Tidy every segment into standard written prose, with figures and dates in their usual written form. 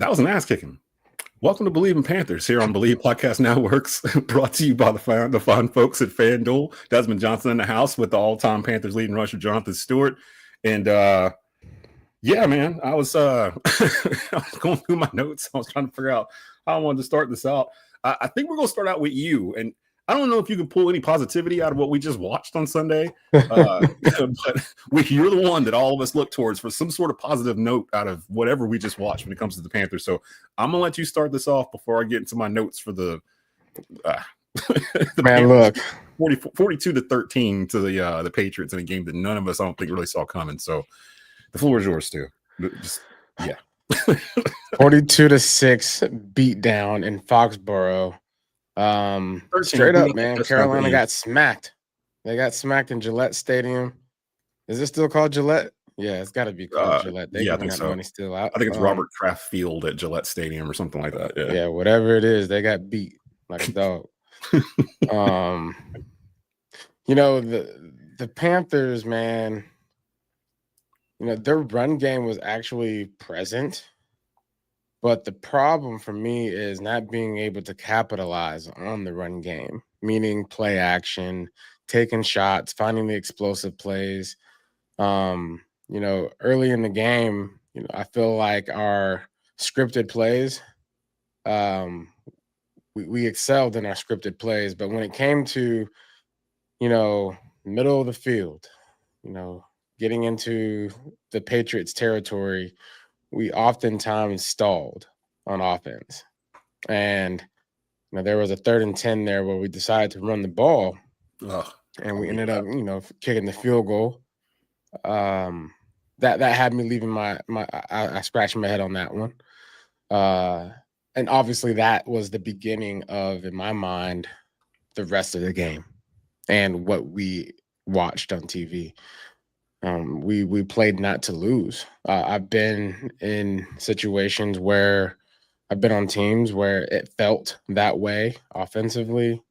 That was an ass kicking. Welcome to Bleav in Panthers here on Bleav Podcast Networks, brought to you by the fun folks at FanDuel. Desmond Johnson in the house with the all-time Panthers leading rusher, Jonathan Stewart. And yeah, man, I was I was going through my notes. I was trying to figure out how I wanted to start this out. I think we're going to start out with you. And I don't know if you can pull any positivity out of what we just watched on Sunday, but you're the one that all of us look towards for some sort of positive note out of whatever we just watched when it comes to the Panthers. So I'm going to let you start this off before I get into my notes for the man, look, 42-13 to the Patriots in a game that none of us, I don't think, really saw coming. So the floor is yours, Stu. Just, yeah. 42-6 beat down in Foxborough. Straight up, man. Carolina got smacked. They got smacked in Gillette Stadium. Is it still called Gillette? Yeah, it's got to be called Gillette. They're giving that money still out. I think it's Robert Kraft Field at Gillette Stadium or something like that. Yeah, whatever it is, they got beat like a dog. You know, the Panthers, man, you know, their run game was actually present. But the problem for me is not being able to capitalize on the run game, meaning play action, taking shots, finding the explosive plays. You know, early in the game, you know, I feel like our scripted plays, we excelled in our scripted plays. But when it came to, you know, middle of the field, you know, getting into the Patriots territory, we oftentimes stalled on offense. And you know, there was a 3rd and 10 there where we decided to run the ball. And we ended up, you know, kicking the field goal. That had me leaving I scratched my head on that one. And obviously that was the beginning of, in my mind, the rest of the game and what we watched on TV. We played not to lose. I've been in situations where I've been on teams where it felt that way offensively,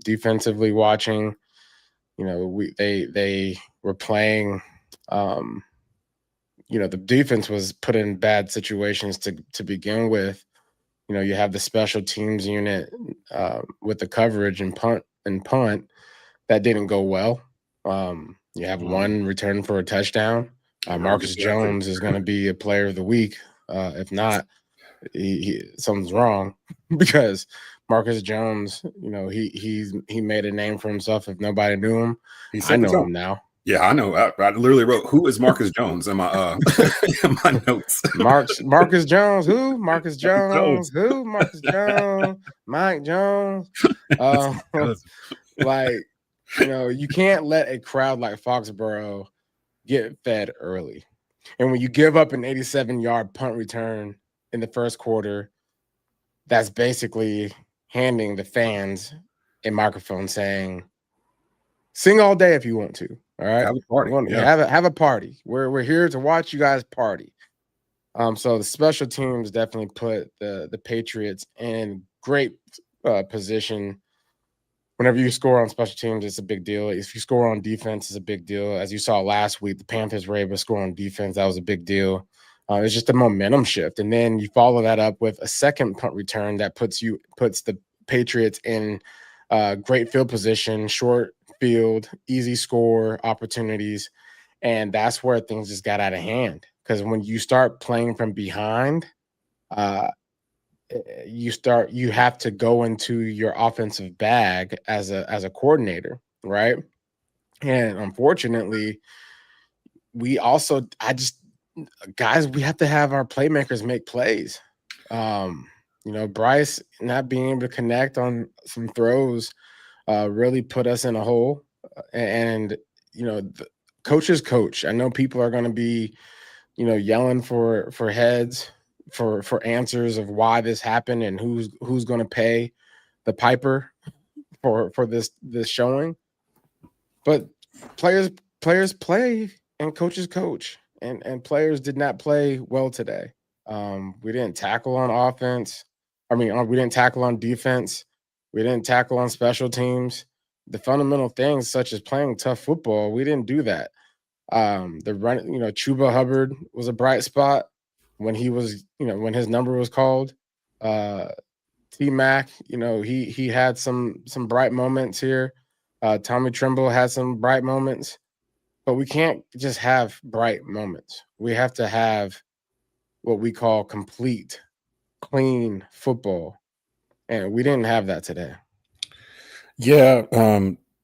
defensively watching. You know, they were playing. You know, the defense was put in bad situations to begin with. You know, you have the special teams unit with the coverage and punt that didn't go well. You have one return for a touchdown. Marcus Jones is going to be a player of the week. If not, something's wrong because Marcus Jones, you know, he made a name for himself. If nobody knew him, I know him now. Yeah, I know. I literally wrote, "Who is Marcus Jones?" in my in my notes. Marcus Jones, who? Marcus Jones, who? Marcus Jones, Mike Jones. Like, you know, you can't let a crowd like Foxborough get fed early. And when you give up an 87-yard punt return in the first quarter, that's basically handing the fans a microphone saying, sing all day if you want to. All right. Have a party. Have a party. We're here to watch you guys party. So the special teams definitely put the Patriots in great position. Whenever you score on special teams, it's a big deal. If you score on defense, it's a big deal. As you saw last week, the Panthers were able to score on defense. That was a big deal. It's just a momentum shift. And then you follow that up with a second punt return that puts the Patriots in great field position, short field, easy score opportunities. And that's where things just got out of hand. Because when you start playing from behind, you have to go into your offensive bag as a coordinator, right? And unfortunately, we have to have our playmakers make plays. You know, Bryce not being able to connect on some throws really put us in a hole. And you know, the coaches coach. I know people are going to be, you know, yelling for heads, for answers of why this happened and who's going to pay the piper for this showing. But players play and coaches coach, and players did not play well today. We didn't tackle on offense. We didn't tackle on defense. We didn't tackle on special teams. The fundamental things such as playing tough football, we didn't do that. The run, you know, Chuba Hubbard was a bright spot. when he was, when his number was called. T-Mac, he had some bright moments here. Tommy Tremble had some bright moments, but we can't just have bright moments. We have to have what we call complete, clean football, and we didn't have that today. Yeah.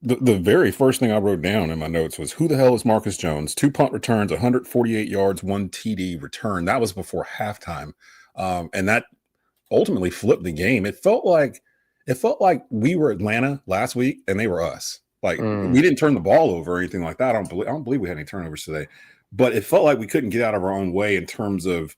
The very first thing I wrote down in my notes was, who the hell is Marcus Jones? 2 punt returns, 148 yards, 1 TD return. That was before halftime. And that ultimately flipped the game. It felt like we were Atlanta last week and they were us. Like we didn't turn the ball over or anything like that. I don't believe we had any turnovers today. But it felt like we couldn't get out of our own way in terms of,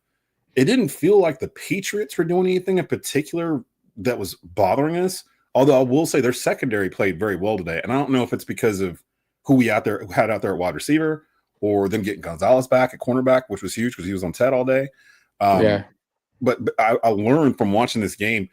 it didn't feel like the Patriots were doing anything in particular that was bothering us. Although I will say their secondary played very well today. And I don't know if it's because of who we had out there at wide receiver, or them getting Gonzalez back at cornerback, which was huge because he was on Ted all day. But I learned from watching this game,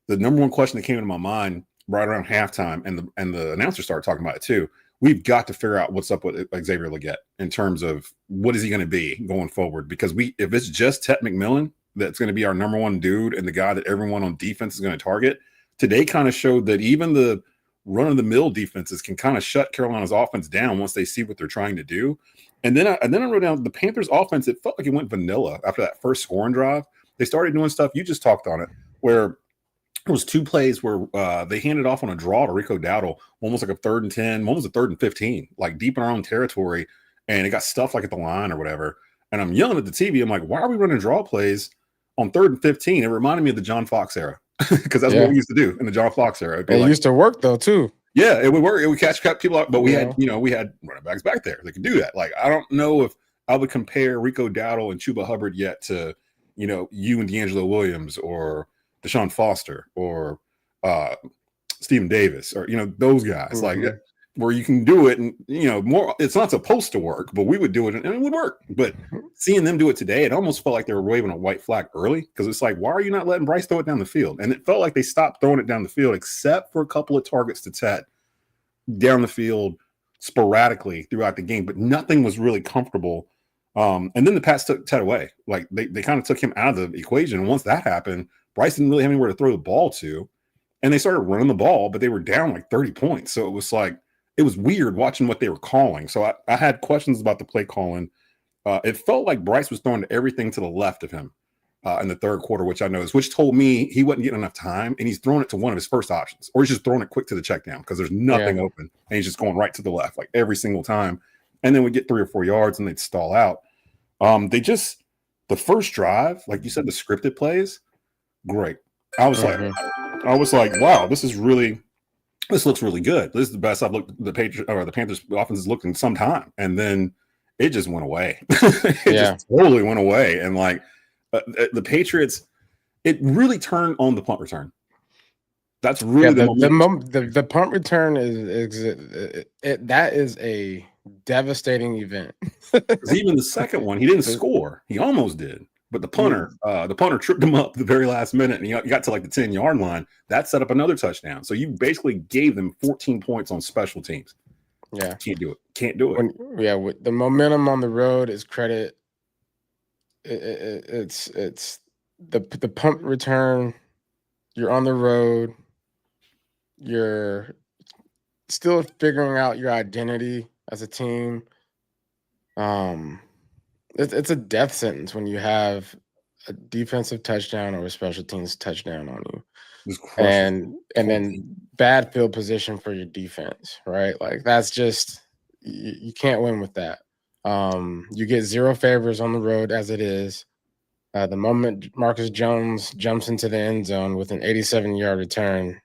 the number one question that came into my mind right around halftime, and the announcer started talking about it too. We've got to figure out what's up with Xavier Legette in terms of what is he going to be going forward. Because if it's just Ted McMillan that's going to be our number one dude and the guy that everyone on defense is going to target, today kind of showed that even the run-of-the-mill defenses can kind of shut Carolina's offense down once they see what they're trying to do. And then I wrote down the Panthers' offense. It felt like it went vanilla after that first scoring drive. They started doing stuff, you just talked on it, where there was 2 plays where they handed off on a draw to Rico Dowdle, almost like a 3rd and 10, one was a 3rd and 15, like deep in our own territory, and it got stuffed like at the line or whatever. And I'm yelling at the TV. I'm like, why are we running draw plays on 3rd and 15? It reminded me of the John Fox era. Because that's what we used to do in the John Fox era. It used to work though too. Yeah, it would work. It would catch people out, but we had running backs back there that could do that. Like, I don't know if I would compare Rico Dowdle and Chuba Hubbard yet to, you and D'Angelo Williams or Deshaun Foster or Stephen Davis or those guys. Like, where you can do it, and more. It's not supposed to work, but we would do it, and it would work. But seeing them do it today, it almost felt like they were waving a white flag early, because it's like, why are you not letting Bryce throw it down the field? And it felt like they stopped throwing it down the field, except for a couple of targets to Ted down the field sporadically throughout the game, but nothing was really comfortable. And then the Pats took Ted away. Like they kind of took him out of the equation. And once that happened, Bryce didn't really have anywhere to throw the ball to, and they started running the ball, but they were down like 30 points. So it was like, it was weird watching what they were calling. So I had questions about the play calling. It felt like Bryce was throwing everything to the left of him in the third quarter, which I noticed, which told me he wasn't getting enough time, and he's throwing it to one of his first options, or he's just throwing it quick to the check down because there's nothing open, and he's just going right to the left like every single time. And then we get 3 or 4 yards and they'd stall out. The first drive, like you said, the scripted plays, great. I was like, wow, this looks really good. This is the best I've looked the Panthers offense has looked in some time. And then it just went away. Just totally went away. And like the Patriots, it really turned on the punt return. That's really the punt return that is a devastating event. Because even the second one, he didn't score. He almost did. But the punter tripped him up the very last minute, and he got to like the 10-yard line. That set up another touchdown. So you basically gave them 14 points on special teams. Yeah. Can't do it. With the momentum on the road is credit. It's the punt return. You're on the road. You're still figuring out your identity as a team. It's a death sentence when you have a defensive touchdown or a special teams touchdown on you, and then bad field position for your defense, right? Like that's just you can't win with that. You get 0 favors on the road as it is. The moment Marcus Jones jumps into the end zone with an 87-yard return,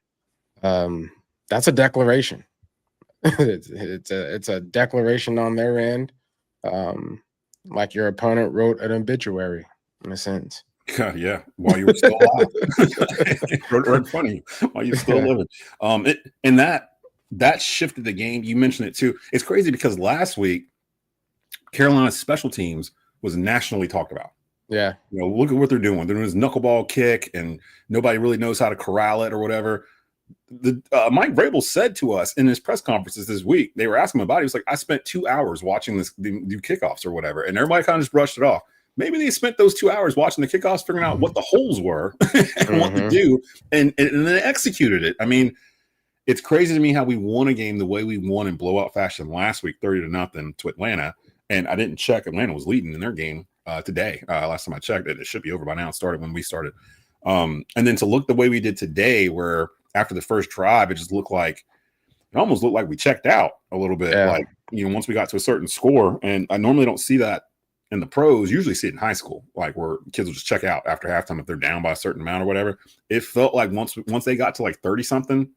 that's a declaration. it's a declaration on their end. Like your opponent wrote an obituary in a sense. Yeah, while you were still alive. Wrote funny while you're still living. And that shifted the game. You mentioned it too. It's crazy because last week Carolina's special teams was nationally talked about. Yeah. Look at what they're doing. They're doing this knuckleball kick, and nobody really knows how to corral it or whatever. Mike Vrabel said to us in his press conferences this week, they were asking him about it. He was like, I spent 2 hours watching this do kickoffs or whatever. And everybody kind of just brushed it off. maybe they spent those 2 hours watching the kickoffs, figuring out what the holes were and what to do, and then executed it. I mean, it's crazy to me how we won a game the way we won in blowout fashion last week, 30-0 to Atlanta. And I didn't check. Atlanta was leading in their game today. Last time I checked it, it should be over by now. It started when we started. And then to look the way we did today, where after the first drive, it almost looked like we checked out a little bit. Yeah. Like, once we got to a certain score, and I normally don't see that in the pros, usually see it in high school, like where kids will just check out after halftime if they're down by a certain amount or whatever. It felt like once they got to like 30 something,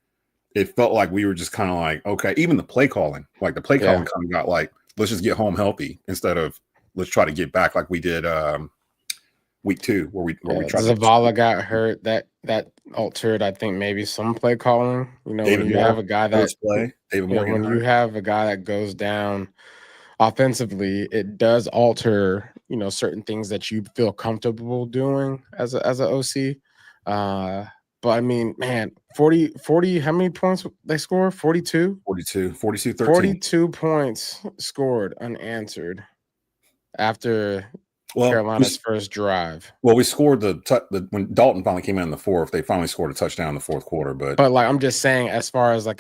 it felt like we were just kind of like, okay, even the play calling kind of got like, let's just get home healthy instead of let's try to get back like we did week 2 where we tried. Zavala got hurt. That altered, I think, maybe some play calling. When you have a guy that goes down offensively, it does alter, certain things that you feel comfortable doing as an OC. But I mean, man, 40, how many points they score? 42? 42, 13. 42 points scored unanswered after Carolina's first drive. Well, we scored when Dalton finally came in the fourth, they finally scored a touchdown in the fourth quarter. But like, I'm just saying, as far as like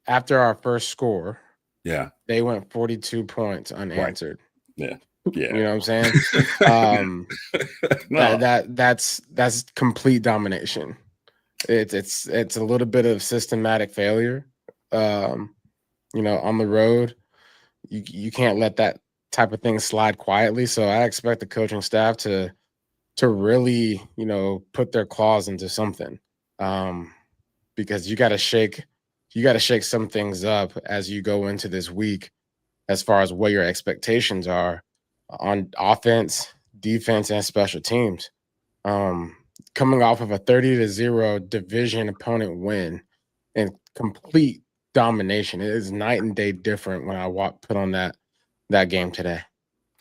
after our first score, they went 42 points unanswered. Right. Yeah. You know what I'm saying? That's complete domination. It's a little bit of systematic failure. On the road, you can't let that type of thing slide quietly. So I expect the coaching staff to really, put their claws into something, because you got to shake some things up as you go into this week, as far as what your expectations are on offense, defense, and special teams. Coming off of a 30-0 division opponent win and complete domination, it is night and day different when I put on that game today.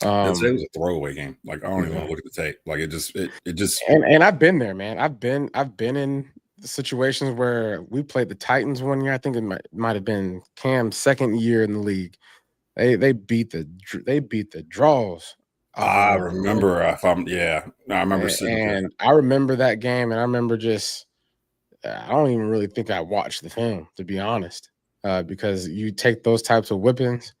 It was a throwaway game. Like, I don't even want to look at the tape. Like, it just. And I've been there, man. I've been in situations where we played the Titans one year. I think it might have been Cam's second year in the league. They beat the draws. I remember. I remember sitting there. And I remember that game, and I remember I don't even really think I watched the film, to be honest, because you take those types of whippings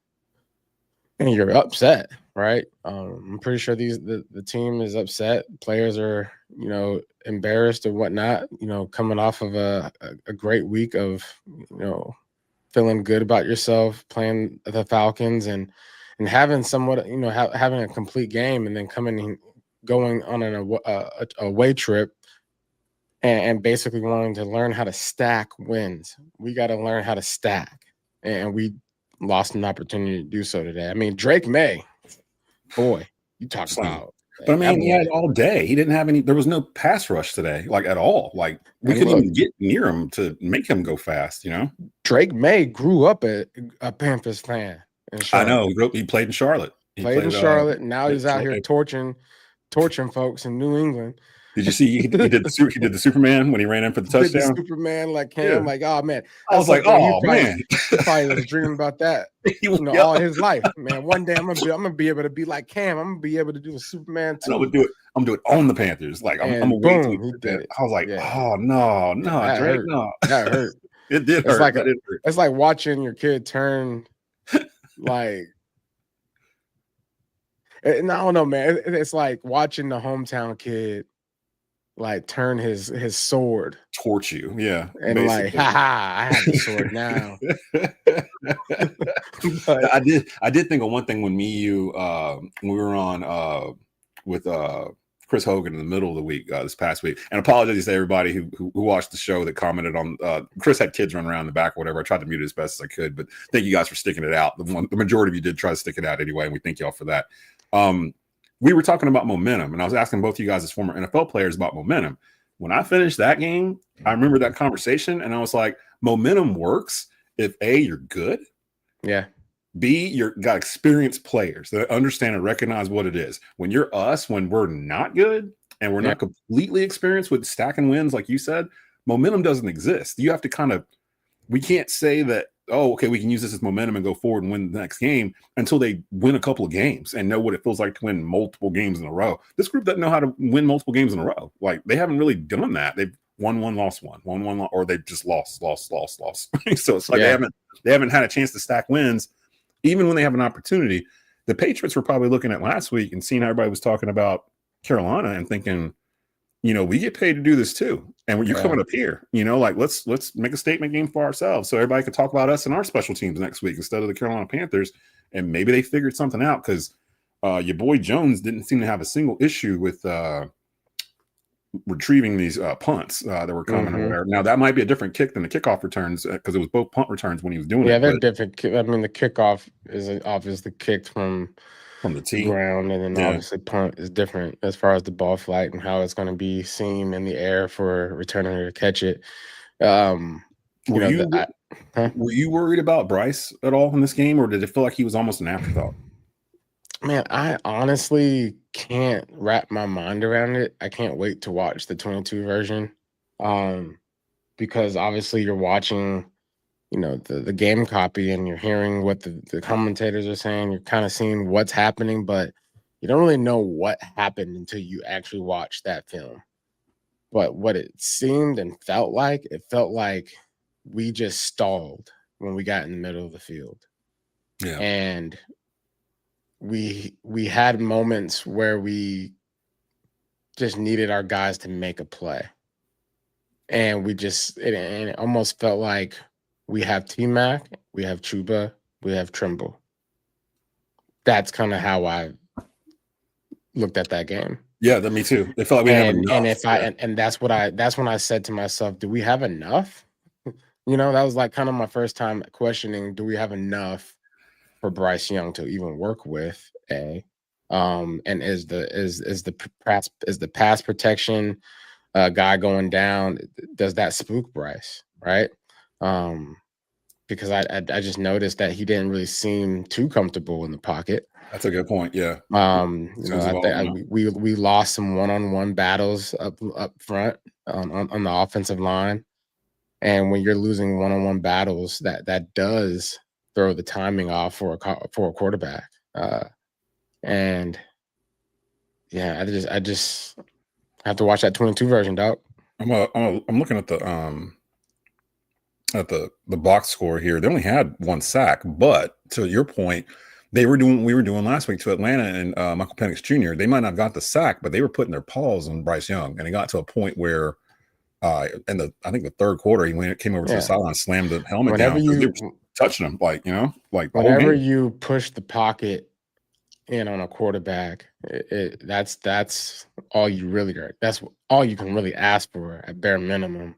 and you're upset, right? I'm pretty sure the team is upset. Players are, embarrassed or whatnot, coming off of a great week of, feeling good about yourself, playing the Falcons and having somewhat, having a complete game, and then going on an away trip and basically wanting to learn how to stack wins. We got to learn how to stack, and we lost an opportunity to do so today. I mean, Drake May, boy, you talk about. But I mean, he had all day. He didn't have any. There was no pass rush today, like at all. Like, we couldn't even get near him to make him go fast. Drake May grew up a Panthers fan. I know. He played in Charlotte. He played in Charlotte. Now he's out here torching folks in New England. Did you see he did the Superman when he ran in for the touchdown? The Superman, like Cam, like, oh man. I was like, oh man. He probably was dreaming about that all his life. Man, one day I'm gonna be able to be like Cam. I'm gonna be able to do a Superman too. I'm gonna do it on the Panthers. Like, I'm gonna wait till he did it. I was like, oh no, Drake, no. That hurt. It did hurt. It's like watching your kid turn like, and I don't know, man. It's like watching the hometown kid like turn his sword, torch you, and basically. Like, I have the sword now. But I did think of one thing when you when we were on with Chris Hogan in the middle of the week this past week, and apologies to everybody who watched the show that commented on Chris had kids running around in the back or whatever. I tried to mute it as best as I could, but thank you guys for sticking it out. The majority of you did try to stick it out anyway, and we thank y'all for that. We were talking about momentum, and I was asking both of you guys as former NFL players about momentum. When I finished that game, I remember that conversation, and I was like, momentum works if A, you're good. Yeah. B, you're got experienced players that understand and recognize what it is. When you're us, when we're not good and we're not completely experienced with stacking wins, like you said, momentum doesn't exist. You have to we can't say that oh, okay, we can use this as momentum and go forward and win the next game, until they win a couple of games and know what it feels like to win multiple games in a row. This group doesn't know how to win multiple games in a row. Like, they haven't really done that. They've won one, lost one, won one, or they've just lost. So it's like they haven't had a chance to stack wins, even when they have an opportunity. The Patriots were probably looking at last week and seeing how everybody was talking about Carolina and thinking, we get paid to do this too. And when you're coming up here, like, let's make a statement game for ourselves so everybody can talk about us and our special teams next week instead of the Carolina Panthers. And maybe they figured something out, because your boy Jones didn't seem to have a single issue with retrieving these punts that were coming or whatever. Now, that might be a different kick than the kickoff returns, because it was both punt returns when he was doing it. Yeah, they're different. I mean, the kickoff is obviously kicked from the tee ground, and then obviously punt is different as far as the ball flight and how it's going to be seen in the air for a returner to catch it. Were you worried about Bryce at all in this game, or did it feel like he was almost an afterthought? Man, I honestly can't wrap my mind around it. I can't wait to watch the 22 version, because obviously you're watching, the game copy, and you're hearing what the commentators are saying. You're kind of seeing what's happening, but you don't really know what happened until you actually watch that film. But what it seemed and felt like we just stalled when we got in the middle of the field. Yeah. And we had moments where we just needed our guys to make a play. And it almost felt like we have T-Mac, we have Chuba, we have Trimble. That's kind of how I looked at that game. Yeah, me too. It felt like we have enough. And that's when I said to myself, do we have enough? That was like kind of my first time questioning, do we have enough for Bryce Young to even work with? And is the pass protection guy going down, does that spook Bryce, right? Because I just noticed that he didn't really seem too comfortable in the pocket. That's a good point. Yeah. We lost some one-on-one battles up front on the offensive line, and when you're losing one-on-one battles, that does throw the timing off for a quarterback. And yeah, I just have to watch that 22 version, dog. I'm looking at the box score here. They only had one sack, but to your point, we were doing last week to Atlanta and Michael Penix Jr. They might not have got the sack, but they were putting their paws on Bryce Young, and it got to a point where I think the third quarter, he came over to the sideline, slammed the helmet down. They were touching him, whenever you push the pocket in on a quarterback, that's all you really are. That's all you can really ask for at bare minimum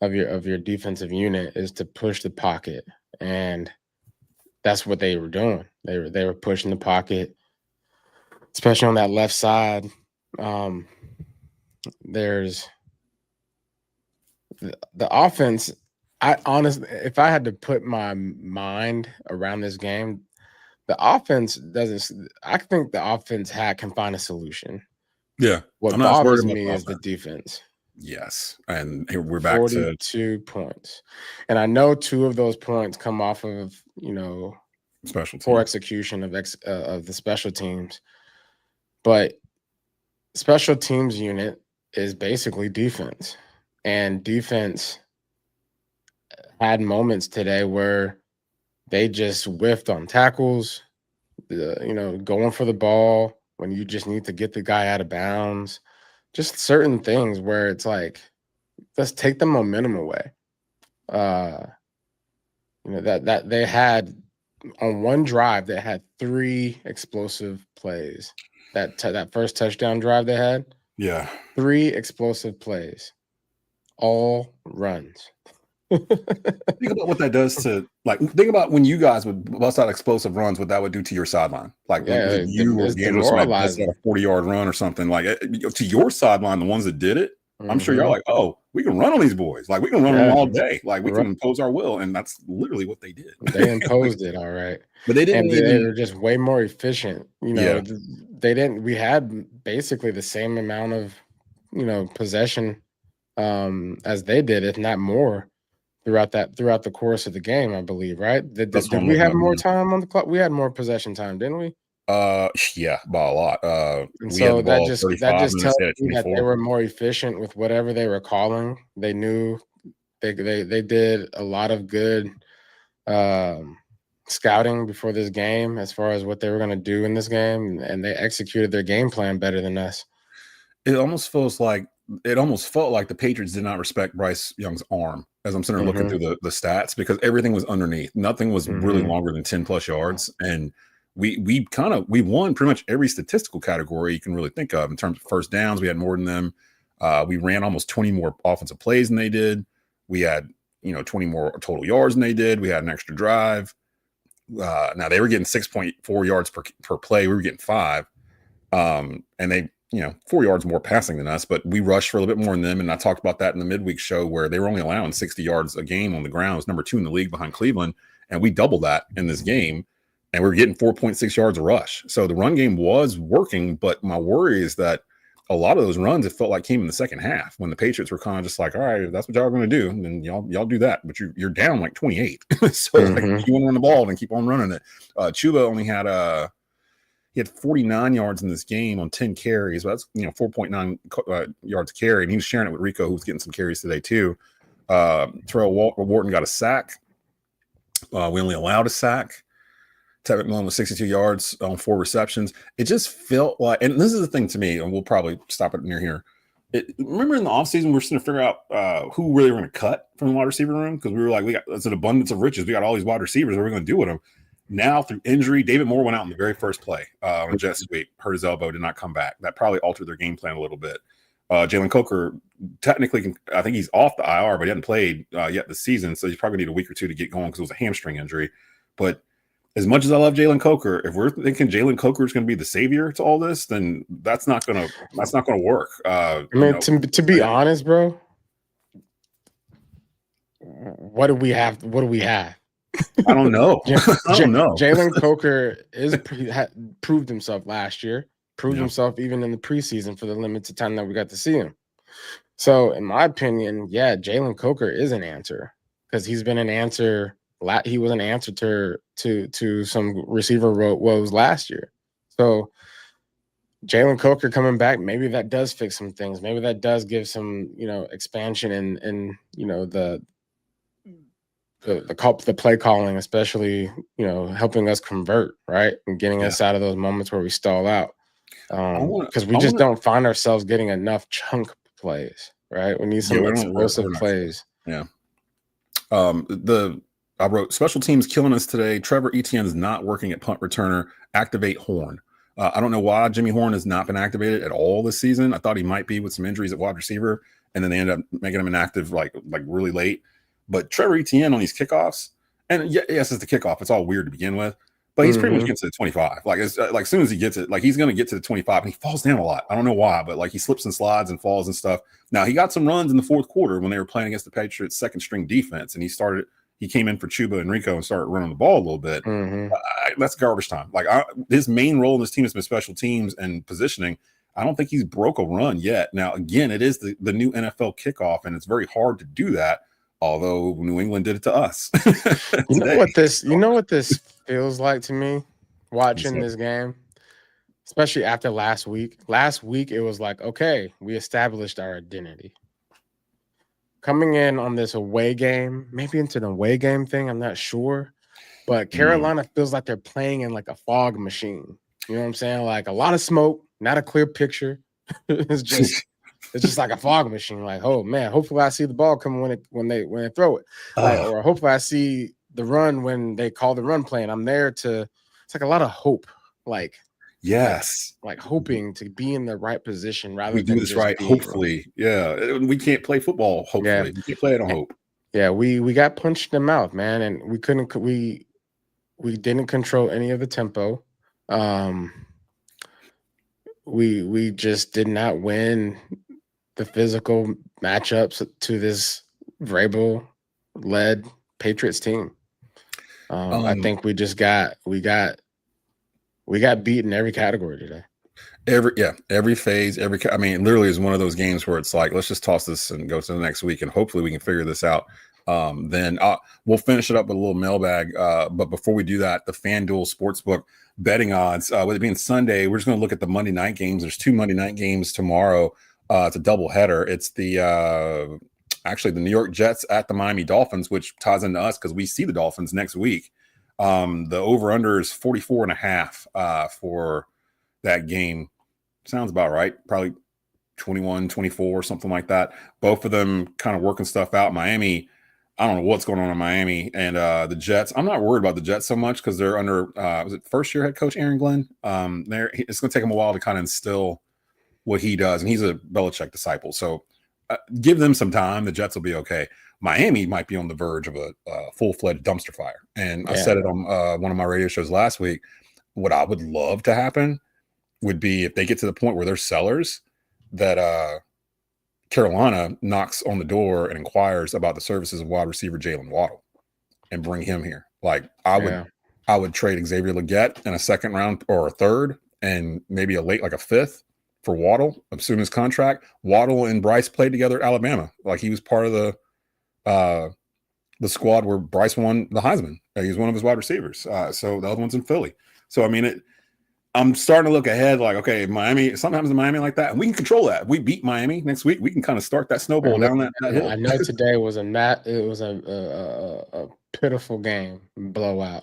of your defensive unit, is to push the pocket, and that's what they were doing. They were pushing the pocket, especially on that left side. There's the offense. I honestly, if I had to put my mind around this game, the offense doesn't. I think the offense can find a solution. Yeah. What bothers me is the defense. Yes, and here we're back 42 points, and I know 2 of those points come off of special poor execution of the special teams, but special teams unit is basically defense, and defense had moments today where they just whiffed on tackles, going for the ball when you just need to get the guy out of bounds. Just certain things where it's like, let's take the momentum away. That they had on one drive, they had 3 explosive plays. That first touchdown drive they had, 3 explosive plays, all runs. Think about what that does to, think about when you guys would bust out explosive runs, what that would do to your sideline. When you or D'Angelo Smith bust out a 40-yard run or something, to your sideline, the ones that did it, I'm sure y'all like, oh, we can run on these boys. We can run them all day. We can impose our will. And that's literally what they did. They imposed it, all right. But they didn't. They were just way more efficient. They didn't. We had basically the same amount of, possession as they did, if not more. throughout the course of the game, I Bleav, right? Did we have more time on the clock? We had more possession time, didn't we? Yeah, by a lot. And we had so the ball 35 just minutes, tells they had me that they 24. were more efficient with whatever they were calling. They knew they did a lot of good scouting before this game as far as what they were going to do in this game, and they executed their game plan better than us. It almost felt like the Patriots did not respect Bryce Young's arm as I'm sitting there looking through the stats, because everything was underneath. Nothing was really longer than 10 plus yards. And we won pretty much every statistical category you can really think of in terms of first downs. We had more than them. We ran almost 20 more offensive plays than they did. We had 20 more total yards than they did. We had an extra drive. Now they were getting 6.4 yards per play. We were getting 5. And they 4 yards more passing than us, but we rushed for a little bit more than them. And I talked about that in the midweek show, where they were only allowing 60 yards a game on the ground. It was number 2 in the league behind Cleveland. And we doubled that in this game. And we were getting 4.6 yards a rush. So the run game was working. But my worry is that a lot of those runs, it felt like, came in the second half, when the Patriots were kind of just like, all right, if that's what y'all are going to do, then y'all do that. But you're down like 28. So like, if you want to run the ball, then keep on running it. Chuba only had he had 49 yards in this game on 10 carries. So that's 4.9 yards a carry, and he was sharing it with Rico, who was getting some carries today too. Terrell Wharton got a sack. We only allowed a sack. Tevin McMillan was 62 yards on 4 receptions. It just felt like, and this is the thing to me, and we'll probably stop it near here. Remember in the offseason, we were trying to figure out who really were going to cut from the wide receiver room, because we were like, it's an abundance of riches. We got all these wide receivers. What are we going to do with them? Now, through injury, David Moore went out in the very first play on jet sweep, hurt his elbow, did not come back. That probably altered their game plan a little bit. Jalen Coker, technically, I think he's off the IR, but he hasn't played yet this season, so he's probably need a week or two to get going, because it was a hamstring injury. But as much as I love Jalen Coker, if we're thinking Jalen Coker is going to be the savior to all this, then that's not going to work. I mean, to be honest, bro, what do we have? What do we have? I don't know. I don't know. Jalen Coker proved himself last year, proved himself even in the preseason for the limited time that we got to see him. So, in my opinion, yeah, Jalen Coker is an answer, because he's been an answer. He was an answer to some receiver woes last year. So, Jalen Coker coming back, maybe that does fix some things. Maybe that does give some expansion in the play calling, especially helping us convert, right, and getting us out of those moments where we stall out, because we just don't find ourselves getting enough chunk plays, right? We need some explosive plays. Yeah. I wrote, special teams killing us today. Trevor Etienne is not working at punt returner. Activate Horn. I don't know why Jimmy Horn has not been activated at all this season. I thought he might be with some injuries at wide receiver, and then they ended up making him inactive like really late. But Trevor Etienne on these kickoffs, and yes, it's the kickoff. It's all weird to begin with, but he's pretty much getting to the 25. Like, it's like, as soon as he gets it, like, he's going to get to the 25, and he falls down a lot. I don't know why, but like, he slips and slides and falls and stuff. Now, he got some runs in the fourth quarter when they were playing against the Patriots' second string defense, and he came in for Chuba and Rico and started running the ball a little bit. That's garbage time. Like, his main role in this team has been special teams and positioning. I don't think he's broke a run yet. Now, again, it is the new NFL kickoff, and it's very hard to do that. Although New England did it to us. You know what this feels like to me watching this game, especially after last week. Last week, it was like, okay, we established our identity. Coming in on this away game, maybe into the away game thing, I'm not sure. But Carolina feels like they're playing in like a fog machine. You know what I'm saying? Like, a lot of smoke, not a clear picture. It's just like a fog machine. Like, oh man, hopefully I see the ball coming when they throw it, or hopefully I see the run when they call the run play, and I'm there to. It's like a lot of hope. Like, yes, like hoping to be in the right position rather we than do this right. Hopefully, we can't play football. Hopefully, we can't play it on hope. Yeah, we got punched in the mouth, man, and we didn't control any of the tempo. We just did not win the physical matchups to this Vrabel-led Patriots team. I think we got beaten every category today. Every phase, literally is one of those games where it's like, let's just toss this and go to the next week, and hopefully we can figure this out. Then we'll finish it up with a little mailbag. But before we do that, the FanDuel Sportsbook betting odds, with it being Sunday, we're just going to look at the Monday night games. There's 2 Monday night games tomorrow. It's a doubleheader. It's actually the New York Jets at the Miami Dolphins, which ties into us because we see the Dolphins next week. The over-under is 44.5 for that game. Sounds about right. Probably 21, 24, something like that. Both of them kind of working stuff out. Miami, I don't know what's going on in Miami. And the Jets, I'm not worried about the Jets so much because they're under, was it first-year head coach Aaron Glenn? It's going to take him a while to kind of instill what he does. And he's a Belichick disciple. So give them some time. The Jets will be okay. Miami might be on the verge of a full-fledged dumpster fire. And I said it on one of my radio shows last week. What I would love to happen would be if they get to the point where they're sellers, that Carolina knocks on the door and inquires about the services of wide receiver Jalen Waddle and bring him here. Like I would trade Xavier Legette in a second round or a third and maybe a late, like a fifth for Waddle, assuming his contract. Waddle and Bryce played together at Alabama. Like he was part of the squad where Bryce won the Heisman. He was one of his wide receivers. So the other one's in Philly. So, I mean, I'm starting to look ahead like, okay, Miami, sometimes in Miami like that, and we can control that. If we beat Miami next week, we can kind of start that snowball down that hill. I know today was a pitiful game, blowout,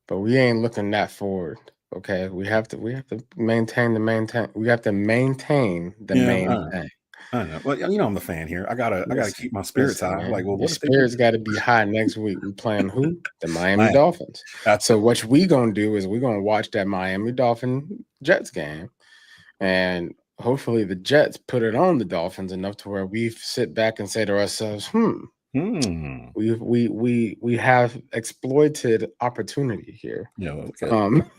but we ain't looking that forward. Okay, we have to maintain the main thing. I know. Well, you know, I'm the fan here. I gotta keep my spirits high. Man. Like, well, your spirits got to be high next week. We playing who? The Miami Dolphins. So what we gonna do is we're gonna watch that Miami Dolphin Jets game, and hopefully the Jets put it on the Dolphins enough to where we sit back and say to ourselves, we have exploited opportunity here. Yeah, okay.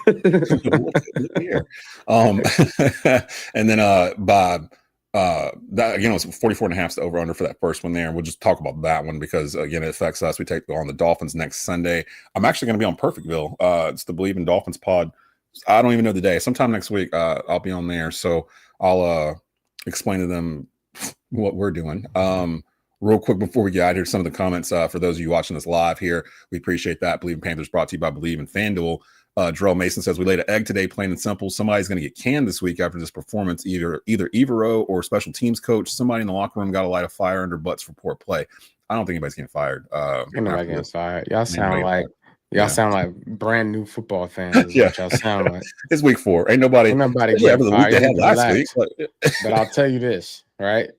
Look here. And then Bob. That again was 44.5 is the over under for that first one there. And we'll just talk about that one because again it affects us. We take on the Dolphins next Sunday. I'm actually going to be on Perfectville. It's the Bleav in Dolphins pod. I don't even know the day. Sometime next week I'll be on there. So I'll explain to them what we're doing. Real quick before we get out here, some of the comments for those of you watching this live here. We appreciate that. Bleav in Panthers brought to you by Bleav in FanDuel. Jarrell Mason says, we laid an egg today, plain and simple. Somebody's going to get canned this week after this performance, either Evero or special teams coach. Somebody in the locker room got to light a fire under butts for poor play. I don't think anybody's getting fired. Anybody getting fired. Y'all sound like brand new football fans. Yeah. Y'all sound like. It's week 4. Ain't nobody getting fired. Last week. But I'll tell you this, right?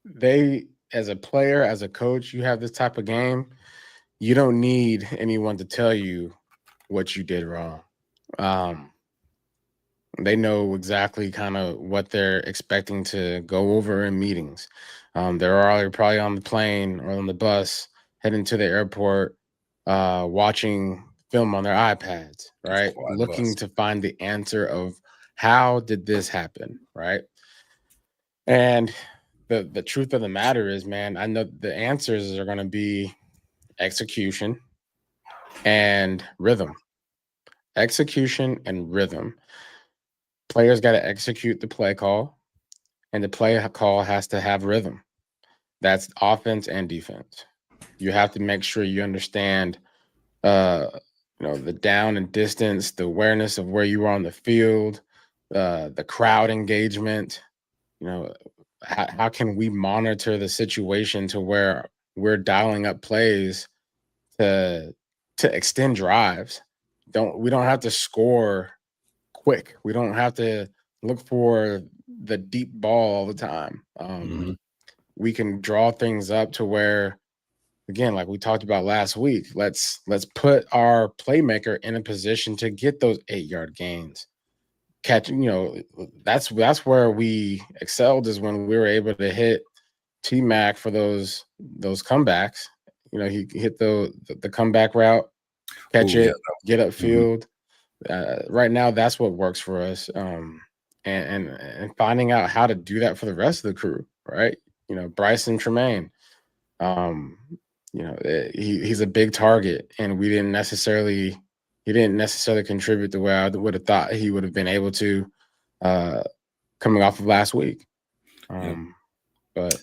They, as a player, as a coach, you have this type of game, you don't need anyone to tell you what you did wrong. They know exactly kind of what they're expecting to go over in meetings. They're probably on the plane or on the bus heading to the airport, watching film on their iPads, right? Looking to find the answer of how did this happen, right? And the truth of the matter is, man, I know the answers are going to be execution and rhythm. Execution and rhythm. Players got to execute the play call, and the play call has to have rhythm. That's offense and defense. You have to make sure you understand, the down and distance, the awareness of where you are on the field, the crowd engagement. How can we monitor the situation to where we're dialing up plays to extend drives? We don't have to score quick. We don't have to look for the deep ball all the time. We can draw things up to where, again, like we talked about last week, let's put our playmaker in a position to get those 8-yard gains. That's where we excelled, is when we were able to hit T-Mac for those comebacks. He hit the comeback route, catch it, get upfield. Right now, that's what works for us. And finding out how to do that for the rest of the crew, right? Bryson Tremaine, he's a big target, and he didn't necessarily contribute the way I would have thought he would have been able to coming off of last week. But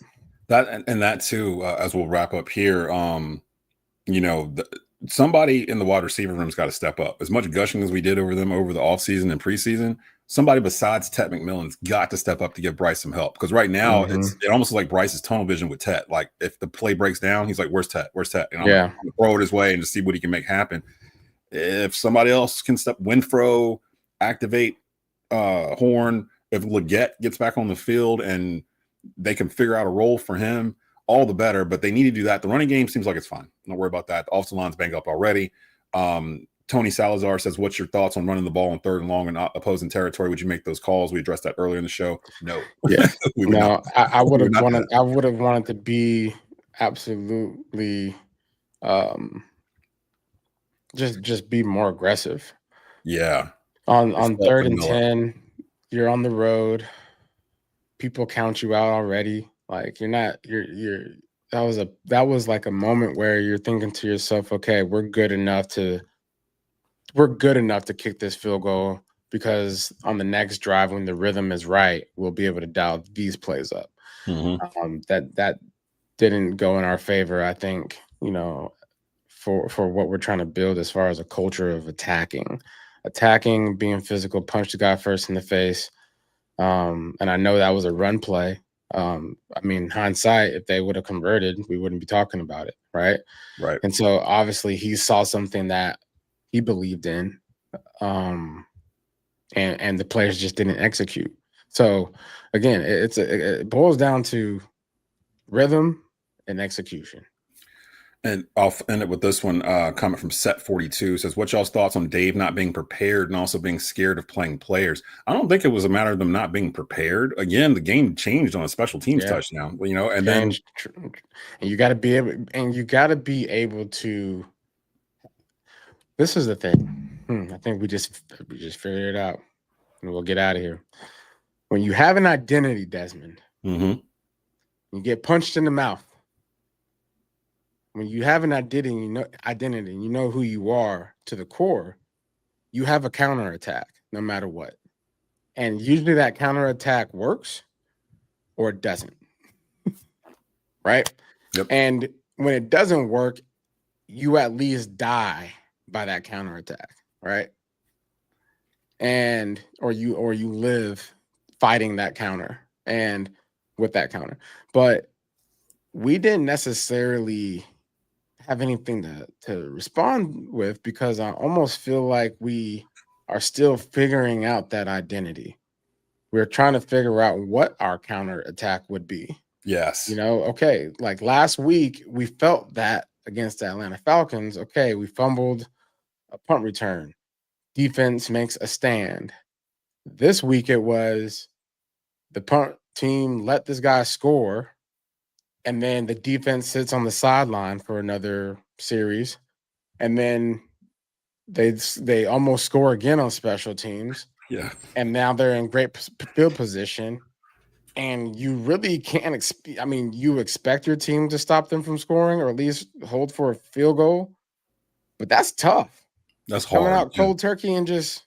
that too, as we'll wrap up here, somebody in the wide receiver room's got to step up. As much gushing as we did over them over the offseason and preseason, somebody besides Tet McMillan's got to step up to give Bryce some help. Because right now, it almost like Bryce's tunnel vision with Tet. Like, if the play breaks down, he's like, where's Tet? Where's Tet? And I'm going to throw it his way and just see what he can make happen. If somebody else can step, Winfro, activate Horn, if Leggett gets back on the field and they can figure out a role for him, all the better. But they need to do that. The running game seems like it's fine. Don't worry about that. The offensive line's banged up already. Tony Salazar says, what's your thoughts on running the ball in 3rd and long and not opposing territory? Would you make those calls? We addressed that earlier in the show. No. Yeah. No, I would have wanted to be absolutely just be more aggressive. Yeah. On 3rd and 10, you're on the road. People count you out already. Like, that was like a moment where you're thinking to yourself, okay, we're good enough to kick this field goal, because on the next drive, when the rhythm is right, we'll be able to dial these plays up. That didn't go in our favor, I think, for what we're trying to build as far as a culture of attacking, being physical, punch the guy first in the face. And I know that was a run play. Hindsight, if they would have converted, we wouldn't be talking about it, right? Right. And so obviously he saw something that he believed in, and the players just didn't execute. So again, it boils down to rhythm and execution. And I'll end it with this one. Comment from Set42 says, "What's y'all's thoughts on Dave not being prepared and also being scared of playing players?" I don't think it was a matter of them not being prepared. Again, the game changed on a special teams touchdown. And then you got to be able to. This is the thing. I think we just figured it out, and we'll get out of here. When you have an identity, Desmond, you get punched in the mouth. When you have an identity, you know who you are to the core, you have a counterattack no matter what. And usually that counterattack works or it doesn't. Right? Yep. And when it doesn't work, you at least die by that counterattack, right? Or you live fighting that counter and with that counter. But we didn't necessarily have anything to respond with, because I almost feel like we are still figuring out that identity. We're trying to figure out what our counter attack would be. Yes. Okay, like last week we felt that against the Atlanta Falcons. Okay, we fumbled a punt return. Defense makes a stand. This week it was the punt team let this guy score, and then the defense sits on the sideline for another series, and then they almost score again on special teams. Yeah. And now they're in great field position, and you really can't you expect your team to stop them from scoring or at least hold for a field goal, but that's tough. That's hard. Coming out cold turkey and just,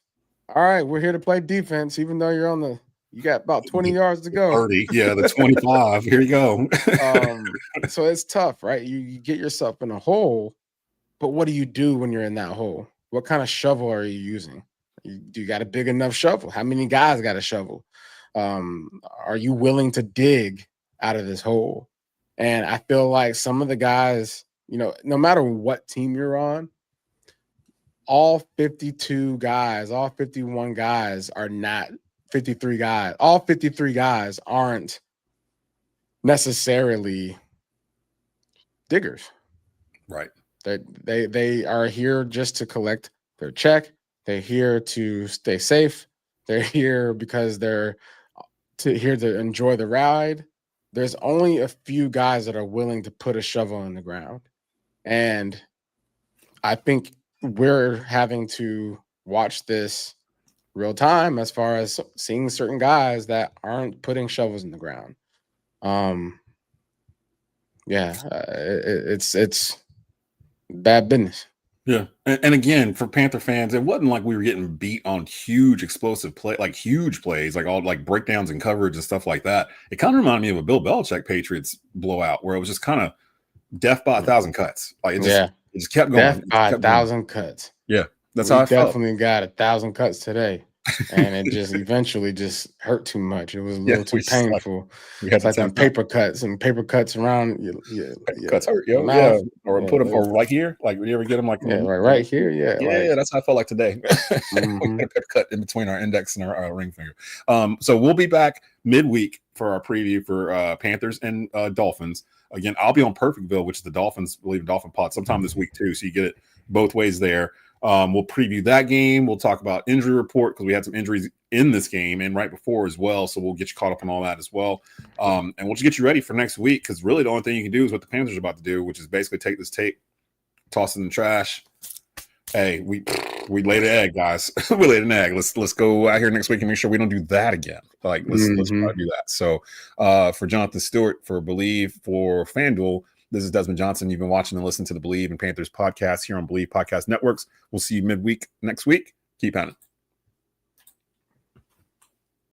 all right, we're here to play defense, even though you got about 20 yards to go. 30, the 25. Here you go. So it's tough, right? You get yourself in a hole, but what do you do when you're in that hole? What kind of shovel are you using? Do you got a big enough shovel? How many guys got a shovel? Are you willing to dig out of this hole? And I feel like some of the guys, no matter what team you're on, all 52 guys, all 51 guys are not 53 guys. All 53 guys aren't necessarily diggers. Right. They are here just to collect their check. They're here to stay safe. They're here because they're here to enjoy the ride. There's only a few guys that are willing to put a shovel in the ground. And I think we're having to watch this real time as far as seeing certain guys that aren't putting shovels in the ground. It's bad business. Yeah. And again, for Panther fans, it wasn't like we were getting beat on huge explosive play, like huge plays, like all like breakdowns and coverage and stuff like that. It kind of reminded me of a Bill Belichick Patriots blowout where it was just kind of death by a thousand cuts. Like It just kept going. Death by Kept going. 1,000 cuts. Yeah, that's We how I felt. definitely got 1,000 cuts today, and it just eventually just hurt too much. It was a Yeah, little too painful. we had It's to like them tap out. paper cuts around Paper your cuts hurt, yo. Yeah, mouth. or Yeah, put them or right here. Like, you ever get them like in yeah, the right here. Yeah, yeah, like that's how I felt like today. We mhm. had a paper cut in between our index and our ring finger. So we'll be back midweek for our preview for Panthers and Dolphins. Again, I'll be on Perfectville, which is the Dolphins, Bleav Dolphin pod, sometime this week too. So you get it both ways there. We'll preview that game. We'll talk about injury report because we had some injuries in this game and right before as well. So we'll get you caught up on all that as well. And we'll just get you ready for next week because really the only thing you can do is what the Panthers are about to do, which is basically take this tape, toss it in the trash. Hey, we laid an egg, guys. We laid an egg. Let's go out here next week and make sure we don't do that again. Like let's try to do that. So for Jonathan Stewart, for Bleav, for FanDuel, this is Desmond Johnson. You've been watching and listening to the Bleav and Panthers podcast here on Bleav Podcast Networks. We'll see you midweek next week. Keep at it.